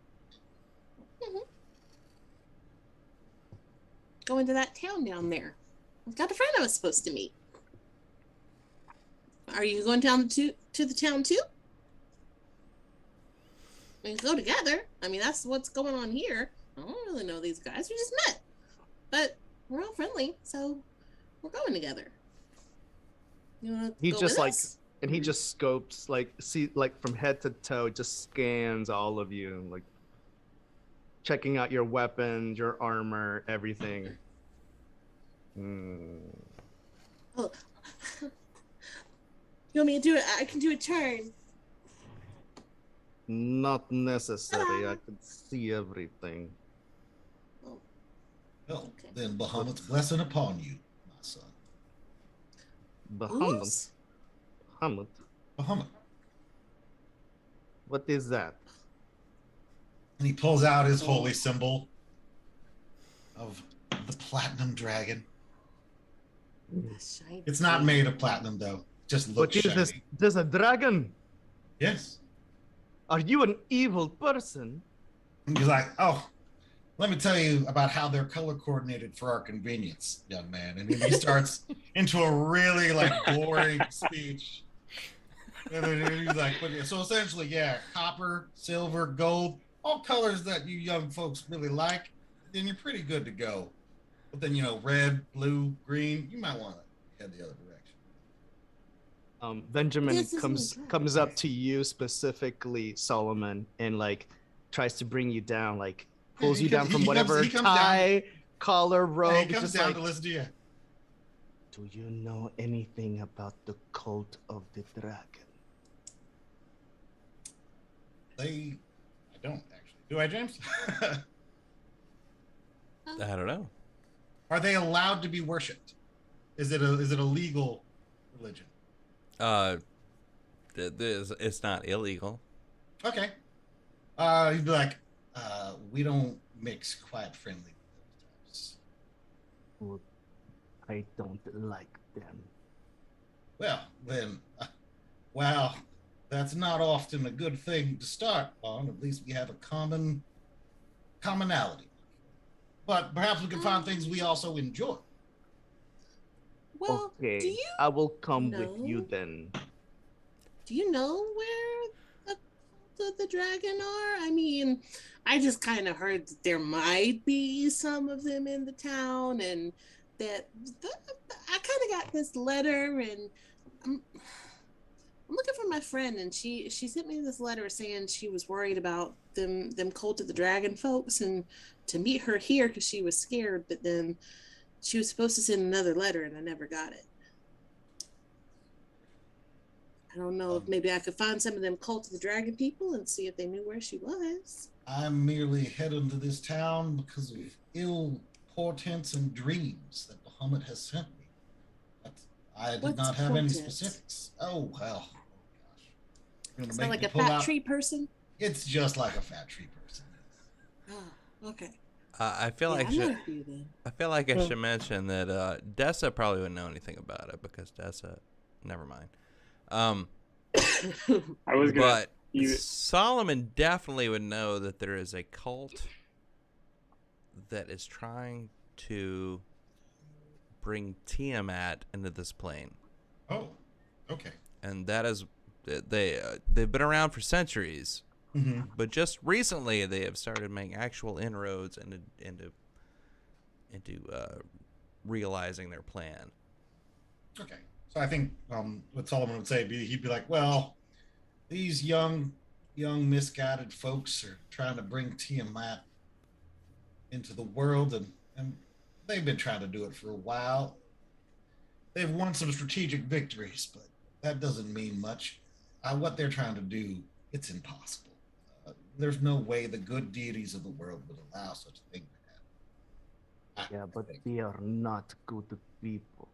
Going to that town down there. I've got a friend I was supposed to meet. Are you going down to the town too? We can go together. I mean, that's what's going on here. I don't really know these guys. We just met. But we're all friendly, so we're going together. You want to He go just, with like, us? And he just scopes, like, from head to toe, just scans all of you, like, checking out your weapons, your armor, everything. Oh. You want me to do it? I can do a turn. Not necessary. I can see everything. Well, Okay. then Bahamut's blessing upon you, my son. Bahamut. Oops. Bahamut. Bahamut. What is that? And he pulls out his holy symbol of the platinum dragon. Shiny. It's not made of platinum, though. Just looks What is shiny. this? There's a dragon. Yes. Are you an evil person? And he's like, oh, let me tell you about how they're color coordinated for our convenience, young man. And then he starts into a really like boring speech. And then he's like, so essentially, yeah, copper, silver, gold, all colors that you young folks really like, then you're pretty good to go. But then, red, blue, green, you might want to head the other direction. Benjamin This isn't comes a dragon. comes up to you specifically, Solomon, and like tries to bring you down, like pulls he you down comes- from he comes- whatever he comes tie, collar, Hey, robe. he comes just down like, to listen to you. do you know anything about the cult of the dragon? I don't actually. Do I, James? I don't know. Are they allowed to be worshipped? Is it a legal religion? It's not illegal. Okay. He'd be like, we don't mix quiet friendly with those types. Well, I don't like them. Well, then, wow, that's not often a good thing to start on. At least we have a commonality. But perhaps we can find things we also enjoy. Well, Okay, do you I will come with you know? then. do you know where the cult of the dragon are? I mean, I just kind of heard that there might be some of them in the town, and that I kind of got this letter, and I'm looking for my friend, and she sent me this letter saying she was worried about them cult of the dragon folks, and to meet her here because she was scared, but then she was supposed to send another letter, and I never got it. I don't know if maybe I could find some of them cult of the dragon people and see if they knew where she was. I'm merely heading to this town because of ill portents and dreams that Bahamut has sent me. I did What's not have any portent? specifics. Oh, well. Oh, gosh. You're It's gonna not make like me a pull fat out. tree person. It's just like a fat tree person. Oh, okay. I feel Yeah, like I'm not a few then. I feel like I should mention that Dessa probably wouldn't know anything about it because Dessa, never mind. I was gonna. But Solomon definitely would know that there is a cult that is trying to bring Tiamat into this plane, Oh, okay. and that is they've been around for centuries. Mm-hmm. But just recently, they have started making actual inroads into realizing their plan. Okay. So I think what Solomon would say, he'd be like, well, these young misguided folks are trying to bring Tiamat into the world, and they've been trying to do it for a while. They've won some strategic victories, but that doesn't mean much. What they're trying to do, it's impossible. There's no way the good deities of the world would allow such a thing to happen. Yeah, but they are not good people.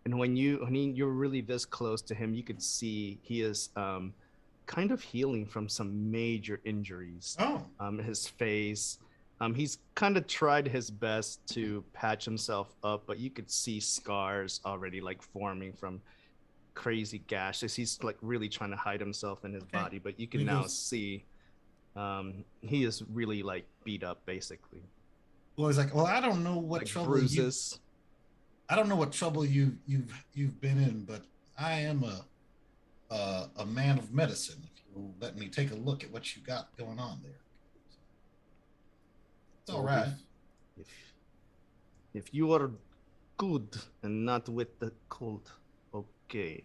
And when you're really this close to him, you could see he is kind of healing from some major injuries. Oh. His face. He's kind of tried his best to patch himself up, but you could see scars already like forming from crazy gashes. He's like really trying to hide himself in his body, but you can now see he is really like beat up basically. Well, he's like, well, I don't know what like trouble bruises. I don't know what trouble you've been in, but I am a man of medicine. If you'll let me take a look at what you got going on there. It's all right. If you are good and not with the cult, okay.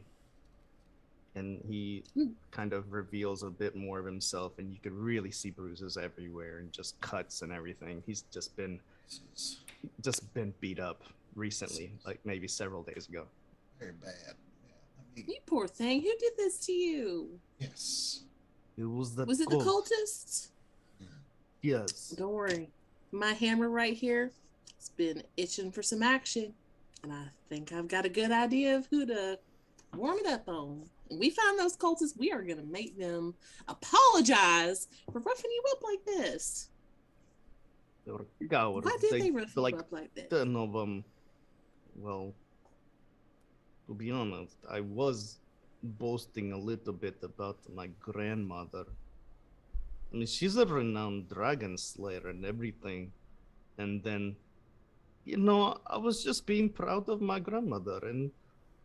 And he kind of reveals a bit more of himself, and you could really see bruises everywhere and just cuts and everything. He's just been beat up recently, like maybe several days ago. Very bad. Yeah, You poor thing. Who did this to you? yes. It was the Was it the cultists? Yes. Don't worry. My hammer right here has been itching for some action, and I think I've got a good idea of who to warm it up on. When we find those cultists, we are going to make them apologize for roughing you up like this. They were cowards. Why did they rough you up like that? 10 of them. Well, to be honest, I was boasting a little bit about my grandmother. I mean, she's a renowned dragon slayer and everything. And then, I was just being proud of my grandmother. And,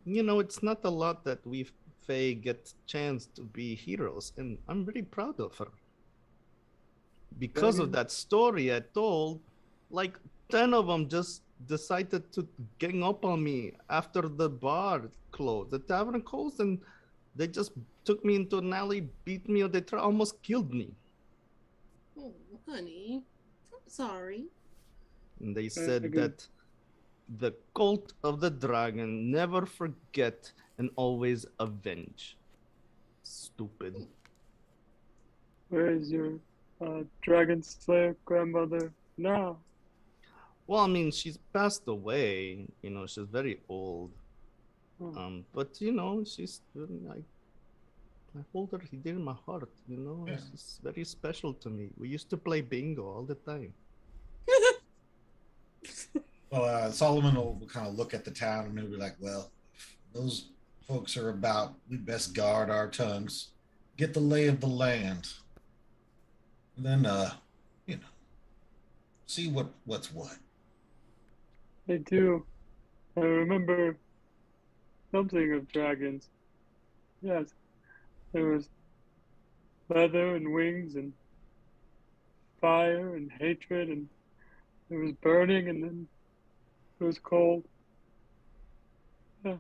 it's not a lot that we Fae get chance to be heroes. And I'm really proud of her. Because of that story I told, like 10 of them just decided to gang up on me after the bar closed, the tavern closed, and they just took me into an alley, beat me, or they almost killed me. Oh, honey, I'm sorry. And they said that the cult of the dragon never forget and always avenge. Stupid. Where is your dragon slayer grandmother now? Well, I mean, she's passed away. She's very old. But she's I hold her dear in my heart. Yeah. She's very special to me. We used to play bingo all the time. Well, Solomon will kind of look at the town and he'll be like, well, if those folks are about, we best guard our tongues, get the lay of the land, and then, see what's what. I do. I remember something of dragons. Yes. There was leather and wings and fire and hatred, and there was burning, and then it was cold. Yeah.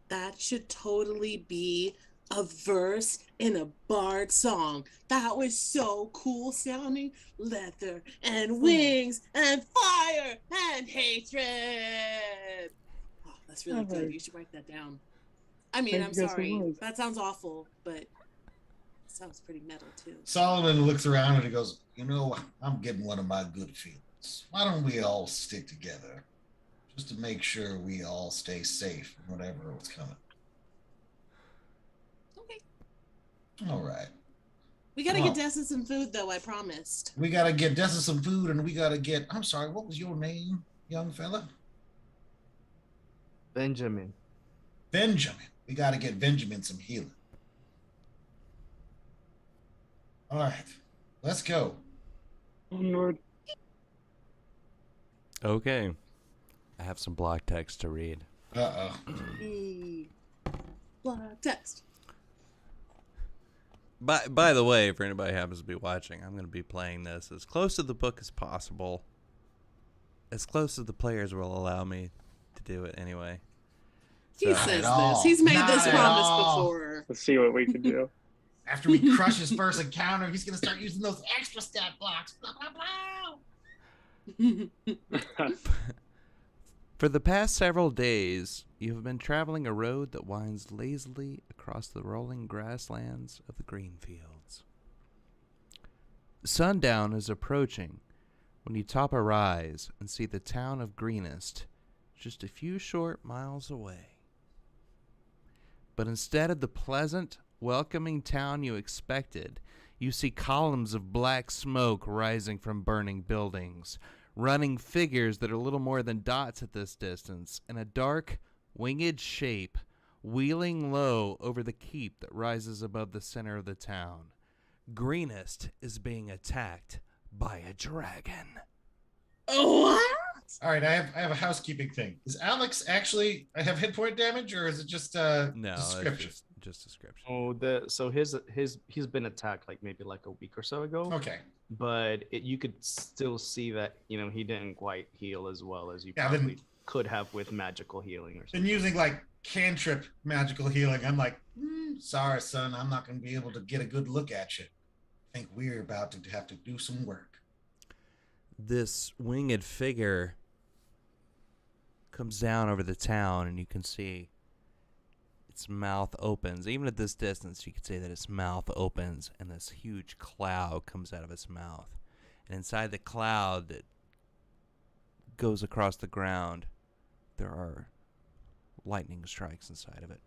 That should totally be a verse in a bard song. That was so cool sounding. Leather and wings and fire and hatred. Oh, that's really good. You should write that down. I mean, I'm sorry. That sounds awful, but it sounds pretty metal too. Solomon looks around and he goes, I'm getting one of my good feelings. Why don't we all stick together, just to make sure we all stay safe from whatever was coming? Okay. All right. We gotta Well, get Dessa some food, though. I promised. we gotta get Dessa some food, and we gotta get. I'm sorry. What was your name, young fella? Benjamin. Benjamin. We gotta get Benjamin some healing. All right. Let's go. Onward. Okay. I have some block text to read. Uh-oh. Block text. By the way, if anybody happens to be watching, I'm going to be playing this as close to the book as possible. As close as the players will allow me to do it anyway. He So- says Not at this. all. He's made Not this at promise all. before. Let's see what we can do. After we crush his first encounter, he's gonna start using those extra stat blocks. Blah blah blah. For the past several days, you have been traveling a road that winds lazily across the rolling grasslands of the green fields. Sundown is approaching when you top a rise and see the town of Greenest just a few short miles away. But instead of the pleasant, welcoming town you expected, you see columns of black smoke rising from burning buildings, running figures that are little more than dots at this distance, and a dark, winged shape wheeling low over the keep that rises above the center of the town. Greenest is being attacked by a dragon. What? All right, I have a housekeeping thing. Is Alex actually have hit point damage, or is it just No, description? it's just description. So he's been attacked like maybe like a week or so ago. Okay. But you could still see that he didn't quite heal as well as you Yeah, probably could have with magical healing or Been something. using like cantrip magical healing. I'm like, sorry, son, I'm not gonna be able to get a good look at you. I think we're about to have to do some work. This winged figure comes down over the town, and you can see its mouth opens. Even at this distance, you can see that its mouth opens, and this huge cloud comes out of its mouth. And inside the cloud that goes across the ground, there are lightning strikes inside of it.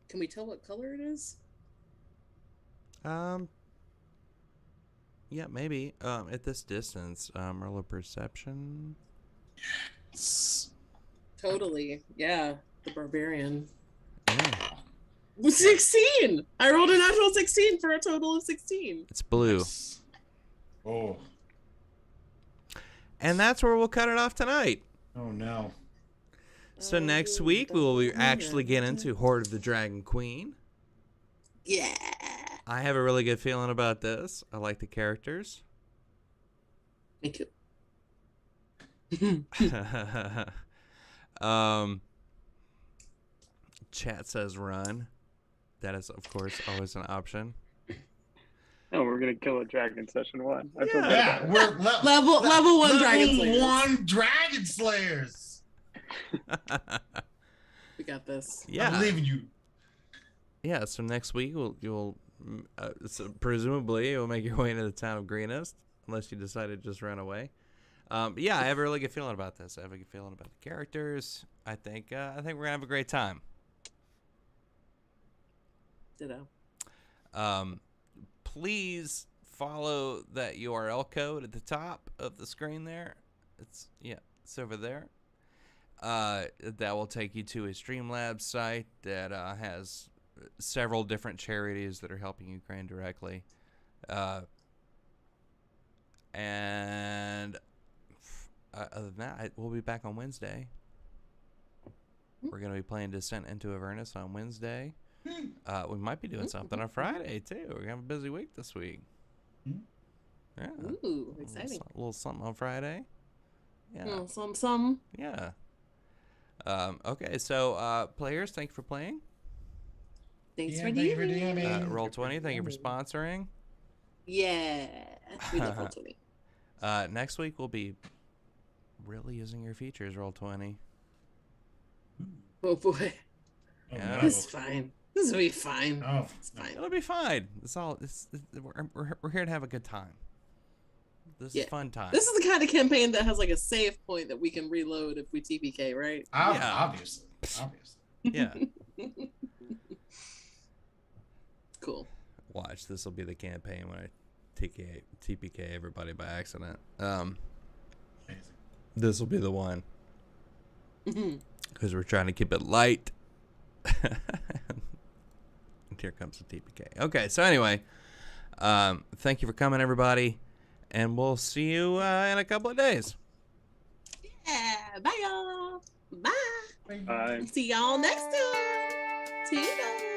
Can we tell what color it is? Yeah, maybe. At this distance, roll a perception. Totally. Yeah. The barbarian. Yeah, 16! I rolled a natural 16 for a total of 16. it's blue. Nice. Oh. And that's where we'll cut it off tonight. Oh no. So next week we will actually get into Hoard of the Dragon Queen. Yeah. I have a really good feeling about this. I like the characters. Me too. Chat says run. That is, of course, always an option. No, we're gonna kill a dragon session 1. I feel Yeah. bad Yeah, about it. we're Level 1 Dragon Slayers. One Dragon Slayers. We got this. I Yeah. believe in you. Yeah, so next week you'll so presumably you'll make your way into the town of Greenest, unless you decide to just run away. But yeah, I have a really good feeling about this. I have a good feeling about the characters. I think we're gonna have a great time. Ditto. Please follow that URL code at the top of the screen there. It's over there. That will take you to a Streamlabs site that has several different charities that are helping Ukraine directly. And other than that, we'll be back on Wednesday. We're going to be playing Descent into Avernus on Wednesday. We might be doing something on Friday, too. We're going to have a busy week this week. Yeah. Ooh, exciting. A little something on Friday. Yeah. Oh, some. Yeah. Okay, so players, thank you for playing. Thanks Yeah, for thank you for DMing. DMing. Roll20, thank you for sponsoring. Yeah. We love Roll20. Next week we'll be really using your features, Roll20. Oh boy. Oh, Yeah. no. It's fine. This will be fine. Oh, It's fine. It'll be fine. It's all. We're here to have a good time. This is fun time. This is the kind of campaign that has like a save point that we can reload if we TPK, right? Yeah. Obviously. Yeah. Cool. Watch. This will be the campaign when I TPK everybody by accident. Amazing. This will be the one. Because we're trying to keep it light. And here comes the TPK. Okay, so anyway, thank you for coming, everybody, and we'll see you in a couple of days. Yeah. Bye, y'all. Bye. Bye. See y'all next time. Toodles.